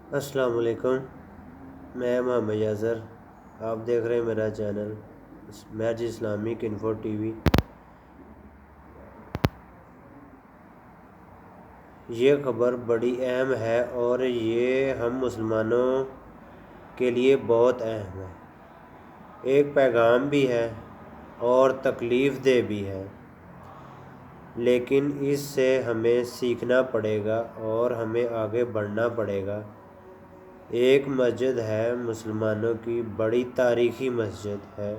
السلام علیکم، میں محمد یاسر۔ آپ دیکھ رہے ہیں میرا چینل محج اسلامک انفو ٹی وی۔ یہ خبر بڑی اہم ہے اور یہ ہم مسلمانوں کے لیے بہت اہم ہے۔ ایک پیغام بھی ہے اور تکلیف دہ بھی ہے، لیکن اس سے ہمیں سیکھنا پڑے گا اور ہمیں آگے بڑھنا پڑے گا۔ ایک مسجد ہے، مسلمانوں کی بڑی تاریخی مسجد ہے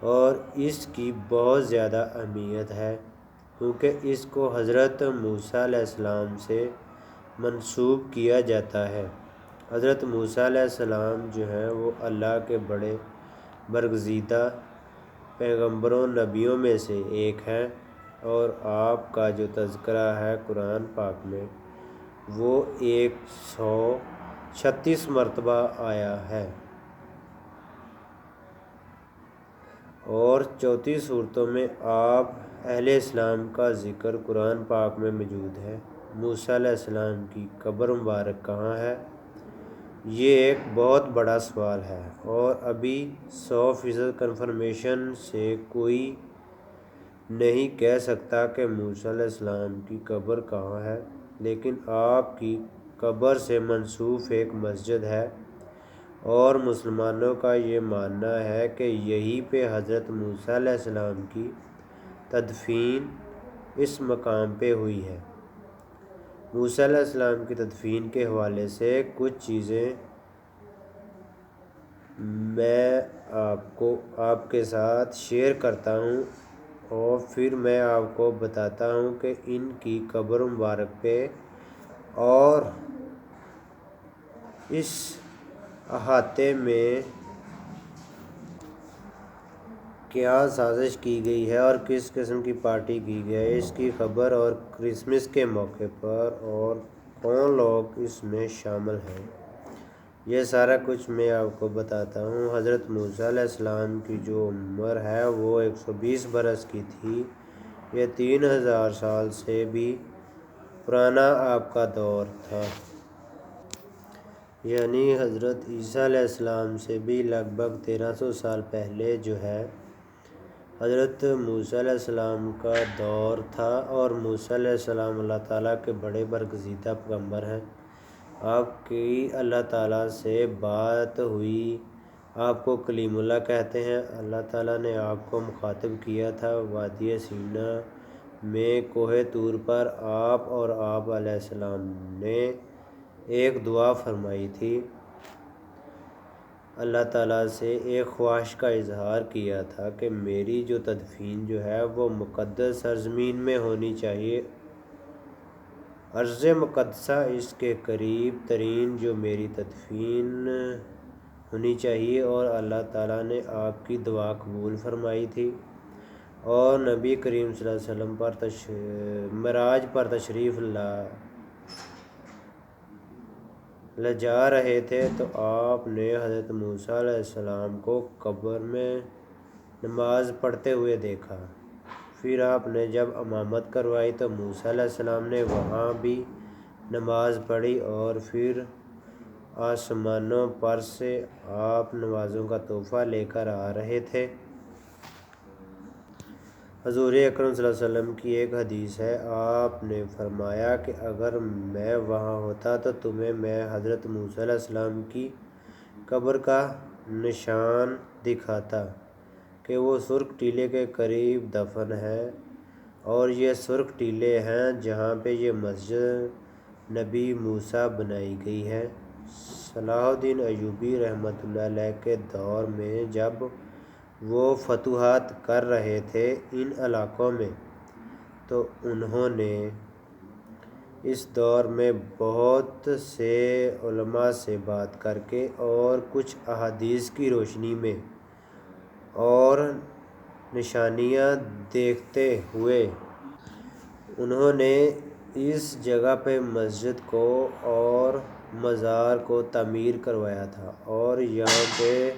اور اس کی بہت زیادہ اہمیت ہے، کیونکہ اس کو حضرت موسیٰ علیہ السلام سے منسوب کیا جاتا ہے۔ حضرت موسیٰ علیہ السلام جو ہیں وہ اللہ کے بڑے برگزیدہ پیغمبروں نبیوں میں سے ایک ہیں، اور آپ کا جو تذکرہ ہے قرآن پاک میں وہ 136 مرتبہ آیا ہے، اور 34 صورتوں میں آپ اہل اسلام کا ذکر قرآن پاک میں موجود ہے۔ موسیٰ علیہ السلام کی قبر مبارک کہاں ہے؟ یہ ایک بہت بڑا سوال ہے، اور ابھی 100% کنفرمیشن سے کوئی نہیں کہہ سکتا کہ موسیٰ علیہ السلام کی قبر کہاں ہے، لیکن آپ کی قبر سے منسوب ایک مسجد ہے، اور مسلمانوں کا یہ ماننا ہے کہ یہیں پہ حضرت موسیٰ علیہ السلام کی تدفین اس مقام پہ ہوئی ہے۔ موسیٰ علیہ السلام کی تدفین کے حوالے سے کچھ چیزیں میں آپ کے ساتھ شیئر کرتا ہوں، اور پھر میں آپ کو بتاتا ہوں کہ ان کی قبر مبارک پہ اور اس احاطے میں کیا سازش کی گئی ہے اور کس قسم کی پارٹی کی گئی ہے اس کی خبر، اور کرسمس کے موقع پر اور کون لوگ اس میں شامل ہیں، یہ سارا کچھ میں آپ کو بتاتا ہوں۔ حضرت موسیٰ علیہ السلام کی جو عمر ہے وہ 120 برس کی تھی۔ یہ 3000 سال سے بھی پرانا آپ کا دور تھا، یعنی حضرت عیسیٰ علیہ السلام سے بھی لگ بھگ 1300 سال پہلے جو ہے حضرت موسیٰ علیہ السلام کا دور تھا، اور موسیٰ علیہ السلام اللہ تعالیٰ کے بڑے برگزیدہ پیغمبر ہیں۔ آپ کی اللہ تعالیٰ سے بات ہوئی، آپ کو کلیم اللہ کہتے ہیں۔ اللہ تعالیٰ نے آپ کو مخاطب کیا تھا وادی سینا میں کوہ طور پر، آپ اور آپ علیہ السلام نے ایک دعا فرمائی تھی، اللہ تعالیٰ سے ایک خواہش کا اظہار کیا تھا کہ میری جو تدفین جو ہے وہ مقدس سرزمین میں ہونی چاہیے، ارض مقدسہ اس کے قریب ترین جو میری تدفین ہونی چاہیے، اور اللہ تعالیٰ نے آپ کی دعا قبول فرمائی تھی، اور نبی کریم صلی اللہ علیہ وسلم پر معراج پر تشریف لے جا رہے تھے تو آپ نے حضرت موسیٰ علیہ السلام کو قبر میں نماز پڑھتے ہوئے دیکھا۔ پھر آپ نے جب امامت کروائی تو موسیٰ علیہ السلام نے وہاں بھی نماز پڑھی، اور پھر آسمانوں پر سے آپ نمازوں کا تحفہ لے کر آ رہے تھے۔ حضور اکرم صلی اللہ علیہ وسلم کی ایک حدیث ہے، آپ نے فرمایا کہ اگر میں وہاں ہوتا تو تمہیں میں حضرت موسیٰ علیہ السلام کی قبر کا نشان دکھاتا کہ وہ سرخ ٹیلے کے قریب دفن ہے، اور یہ سرخ ٹیلے ہیں جہاں پہ یہ مسجد نبی موسیٰ بنائی گئی ہے۔ صلاح الدین ایوبی رحمۃ اللہ علیہ کے دور میں جب وہ فتوحات کر رہے تھے ان علاقوں میں، تو انہوں نے اس دور میں بہت سے علماء سے بات کر کے اور کچھ احادیث کی روشنی میں اور نشانیاں دیکھتے ہوئے انہوں نے اس جگہ پہ مسجد کو اور مزار کو تعمیر کروایا تھا، اور یہاں پہ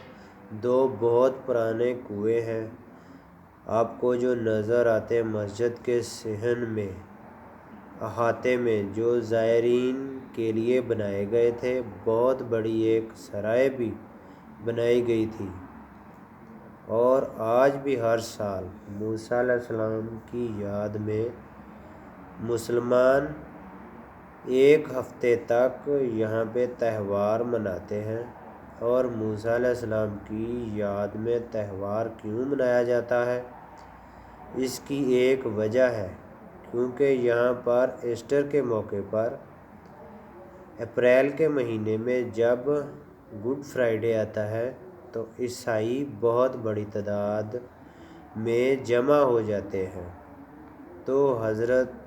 دو بہت پرانے کنویں ہیں آپ کو جو نظر آتے ہیں مسجد کے صحن میں، احاطے میں جو زائرین کے لیے بنائے گئے تھے بہت بڑی ایک سرائے بھی بنائی گئی تھی، اور آج بھی ہر سال موسیٰ علیہ السلام کی یاد میں مسلمان ایک ہفتے تک یہاں پہ تہوار مناتے ہیں۔ اور موسیٰ علیہ السلام کی یاد میں تہوار کیوں منایا جاتا ہے؟ اس کی ایک وجہ ہے کیونکہ یہاں پر ایسٹر کے موقع پر اپریل کے مہینے میں جب گڈ فرائیڈے آتا ہے تو عیسائی بہت بڑی تعداد میں جمع ہو جاتے ہیں، تو حضرت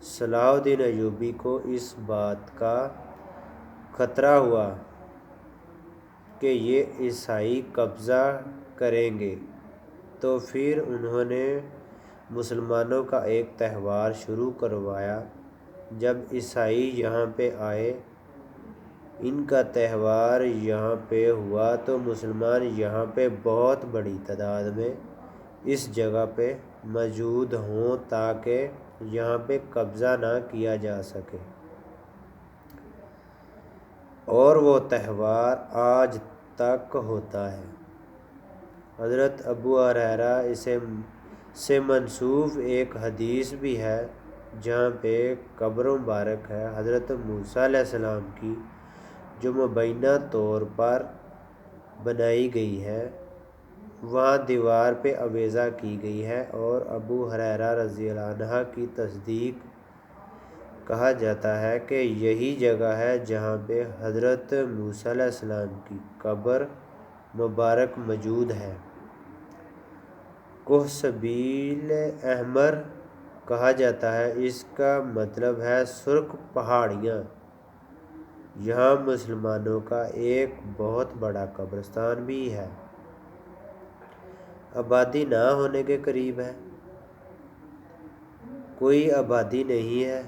صلاح الدین ایوبی کو اس بات کا خطرہ ہوا کہ یہ عیسائی قبضہ کریں گے، تو پھر انہوں نے مسلمانوں کا ایک تہوار شروع کروایا۔ جب عیسائی یہاں پہ آئے، ان کا تہوار یہاں پہ ہوا تو مسلمان یہاں پہ بہت بڑی تعداد میں اس جگہ پہ موجود ہوں تاکہ یہاں پہ قبضہ نہ کیا جا سکے، اور وہ تہوار آج تک ہوتا ہے۔ حضرت ابو ہریرہ سے منسوب ایک حدیث بھی ہے جہاں پہ قبر مبارک ہے حضرت موسیٰ علیہ السلام کی، جو مبینہ طور پر بنائی گئی ہے، وہاں دیوار پہ آویزاں کی گئی ہے، اور ابو ہریرہ رضی اللہ عنہ کی تصدیق کہا جاتا ہے کہ یہی جگہ ہے جہاں پہ حضرت موسیٰ علیہ السلام کی قبر مبارک موجود ہے۔ کوہ سبیل احمر کہا جاتا ہے، اس کا مطلب ہے سرخ پہاڑیاں۔ یہاں مسلمانوں کا ایک بہت بڑا قبرستان بھی ہے، آبادی نہ ہونے کے قریب ہے، کوئی آبادی نہیں ہے،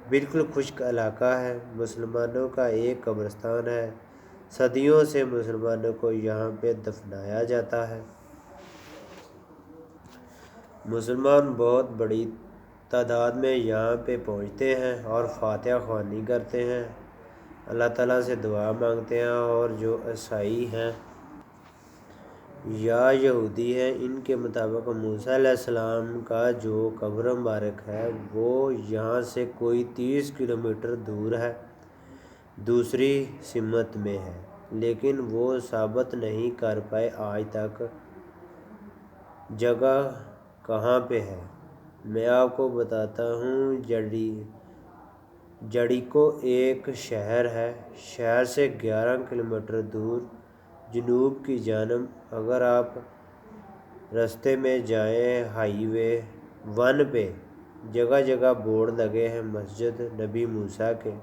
بالکل خشک علاقہ ہے، مسلمانوں کا ایک قبرستان ہے، صدیوں سے مسلمانوں کو یہاں پہ دفنایا جاتا ہے۔ مسلمان بہت بڑی تعداد میں یہاں پہ پہنچتے ہیں اور فاتحہ خوانی کرتے ہیں، اللہ تعالیٰ سے دعا مانگتے ہیں، اور جو عیسائی ہیں یا یہودی ہیں، ان کے مطابق موسیٰ علیہ السلام کا جو قبر مبارک ہے وہ یہاں سے کوئی 30 کلومیٹر دور ہے، دوسری سمت میں ہے، لیکن وہ ثابت نہیں کر پائے آج تک جگہ کہاں پہ ہے۔ میں آپ کو بتاتا ہوں، جڑیکو ایک شہر ہے، شہر سے 11 کلومیٹر دور جنوب کی جانب اگر آپ راستے میں جائیں، ہائی وے 1 پہ جگہ جگہ بورڈ لگے ہیں مسجد نبی موسیٰ کے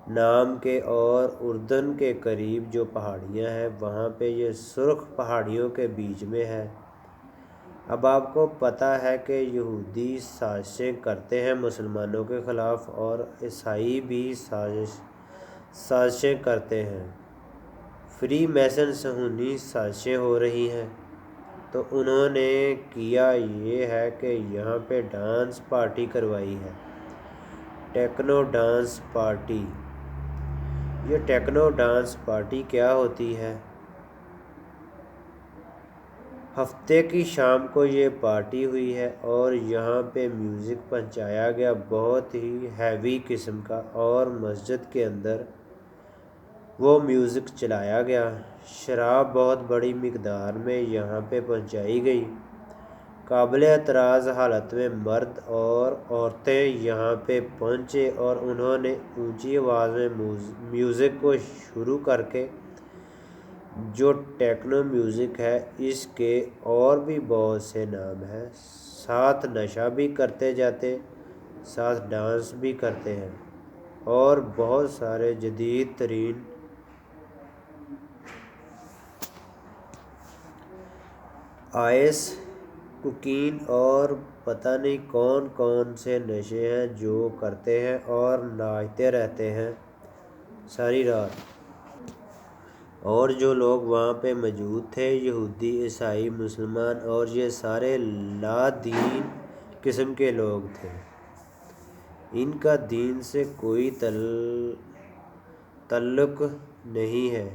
نام کے، اور اردن کے قریب جو پہاڑیاں ہیں وہاں پہ یہ سرخ پہاڑیوں کے بیچ میں ہے۔ اب آپ کو پتہ ہے کہ یہودی سازشیں کرتے ہیں مسلمانوں کے خلاف، اور عیسائی بھی سازشیں کرتے ہیں، فری میسن صہیونی سازشیں ہو رہی ہیں۔ تو انہوں نے کیا یہ ہے کہ یہاں پہ ڈانس پارٹی کروائی ہے، ٹیکنو ڈانس پارٹی۔ یہ ٹیکنو ڈانس پارٹی کیا ہوتی ہے؟ ہفتے کی شام کو یہ پارٹی ہوئی ہے اور یہاں پہ میوزک پہنچایا گیا بہت ہی ہیوی قسم کا، اور مسجد کے اندر وہ میوزک چلایا گیا، شراب بہت بڑی مقدار میں یہاں پہ پہنچائی گئی، قابل اعتراض حالت میں مرد اور عورتیں یہاں پہ پہنچے، اور انہوں نے اونچی آواز میں میوزک کو شروع کر کے، جو ٹیکنو میوزک ہے اس کے اور بھی بہت سے نام ہیں، ساتھ نشہ بھی کرتے جاتے، ساتھ ڈانس بھی کرتے ہیں، اور بہت سارے جدید ترین آئس، کوکین اور پتہ نہیں کون کون سے نشے ہیں جو کرتے ہیں اور ناچتے رہتے ہیں ساری رات۔ اور جو لوگ وہاں پہ موجود تھے، یہودی، عیسائی، مسلمان، اور یہ سارے لا دین قسم کے لوگ تھے۔ ان کا دین سے کوئی تعلق نہیں ہے۔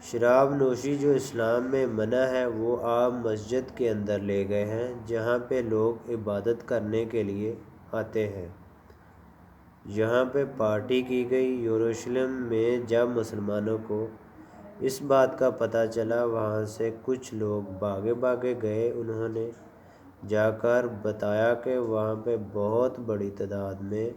شراب نوشی جو اسلام میں منع ہے وہ آپ مسجد کے اندر لے گئے ہیں جہاں پہ لوگ عبادت کرنے کے لیے آتے ہیں۔ یہاں پہ پارٹی کی گئی۔ یروشلم میں جب مسلمانوں کو اس بات کا پتہ چلا وہاں سے کچھ لوگ بھاگے گئے۔ انہوں نے جا کر بتایا کہ وہاں پہ بہت بڑی تعداد میں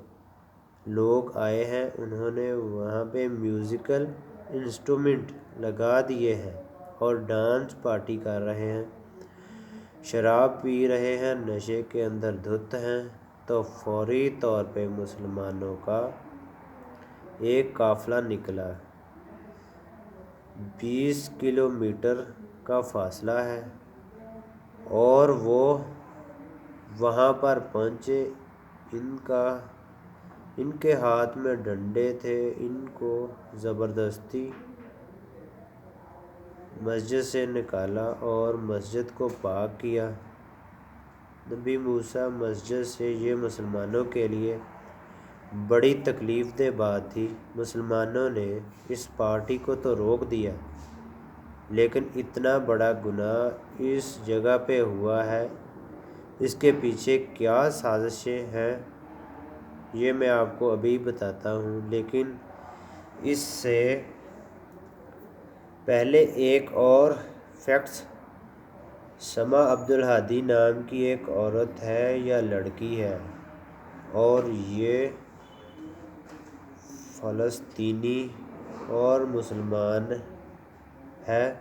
لوگ آئے ہیں۔ انہوں نے وہاں پہ میوزیکل انسٹرومنٹ لگا دیے ہیں اور ڈانس پارٹی کر رہے ہیں، شراب پی رہے ہیں، نشے کے اندر دھت ہیں۔ تو فوری طور پہ مسلمانوں کا ایک قافلہ نکلا۔ 20 کلومیٹر کا فاصلہ ہے اور وہ وہاں پر پہنچے۔ ان کے ہاتھ میں ڈنڈے تھے۔ ان کو زبردستی مسجد سے نکالا اور مسجد کو پاک کیا۔ نبی موسیٰ مسجد سے یہ مسلمانوں کے لیے بڑی تکلیف دہ بات تھی۔ مسلمانوں نے اس پارٹی کو تو روک دیا لیکن اتنا بڑا گناہ اس جگہ پہ ہوا ہے، اس کے پیچھے کیا سازشیں ہیں یہ میں آپ کو ابھی بتاتا ہوں، لیکن اس سے پہلے ایک اور فیکٹس۔ سما عبدالہادی نام کی ایک عورت ہے یا لڑکی ہے اور یہ فلسطینی اور مسلمان ہے۔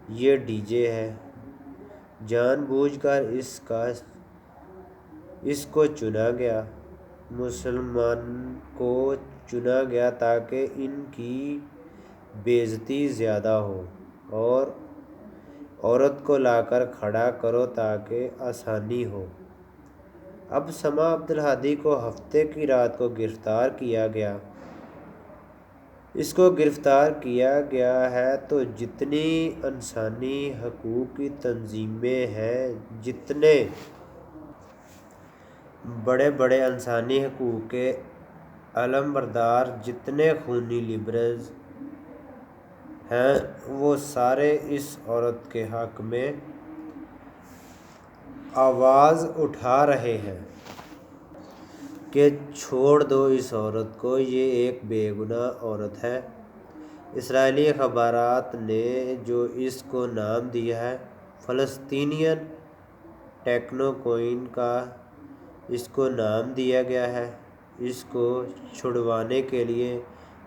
یہ ڈی جے ہے۔ جان بوجھ کر اس کو چنا گیا، مسلمان کو چنا گیا تاکہ ان کی بے عزتی زیادہ ہو، اور عورت کو لا کر کھڑا کرو تاکہ آسانی ہو۔ اب سما عبدالہادی کو ہفتے کی رات کو گرفتار کیا گیا۔ اس کو گرفتار کیا گیا ہے تو جتنی انسانی حقوق کی تنظیمیں ہیں، جتنے بڑے بڑے انسانی حقوق کے علمبردار، جتنے خونی لیبرلز ہیں، وہ سارے اس عورت کے حق میں آواز اٹھا رہے ہیں کہ چھوڑ دو اس عورت کو، یہ ایک بے گناہ عورت ہے۔ اسرائیلی اخبارات نے جو اس کو نام دیا ہے فلسطینین ٹیکنو کوئین کا، اس کو نام دیا گیا ہے۔ اس کو چھڑوانے کے لیے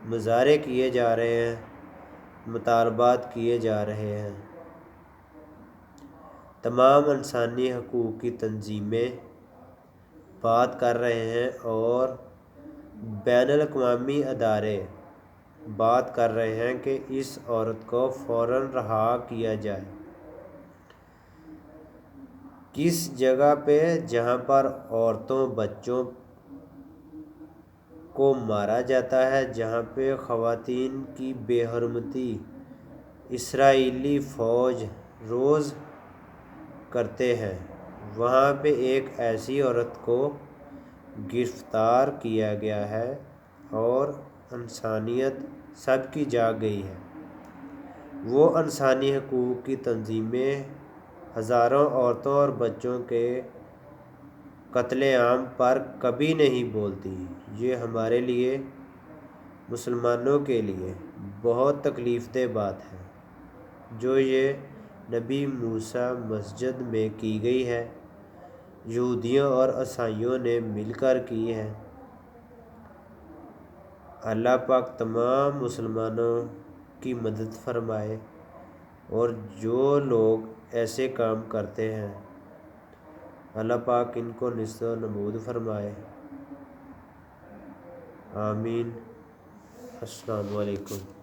مظاہرے کیے جا رہے ہیں، مطالبات کیے جا رہے ہیں۔ تمام انسانی حقوق کی تنظیمیں بات کر رہے ہیں اور بین الاقوامی ادارے بات کر رہے ہیں کہ اس عورت کو فوراً رہا کیا جائے۔ کس جگہ پہ جہاں پر عورتوں بچوں کو مارا جاتا ہے، جہاں پہ خواتین کی بے حرمتی اسرائیلی فوج روز کرتے ہیں، وہاں پہ ایک ایسی عورت کو گرفتار کیا گیا ہے اور انسانیت سب کی جاگ گئی ہے۔ وہ انسانی حقوق کی تنظیمیں ہزاروں عورتوں اور بچوں کے قتل عام پر کبھی نہیں بولتی۔ یہ ہمارے لیے، مسلمانوں کے لیے بہت تکلیف دہ بات ہے جو یہ نبی موسیٰ مسجد میں کی گئی ہے، یہودیوں اور عیسائیوں نے مل کر کی ہے۔ اللہ پاک تمام مسلمانوں کی مدد فرمائے اور جو لوگ ایسے کام کرتے ہیں اللہ پاک ان کو نیست و نابود فرمائے۔ آمین۔ السلام علیکم۔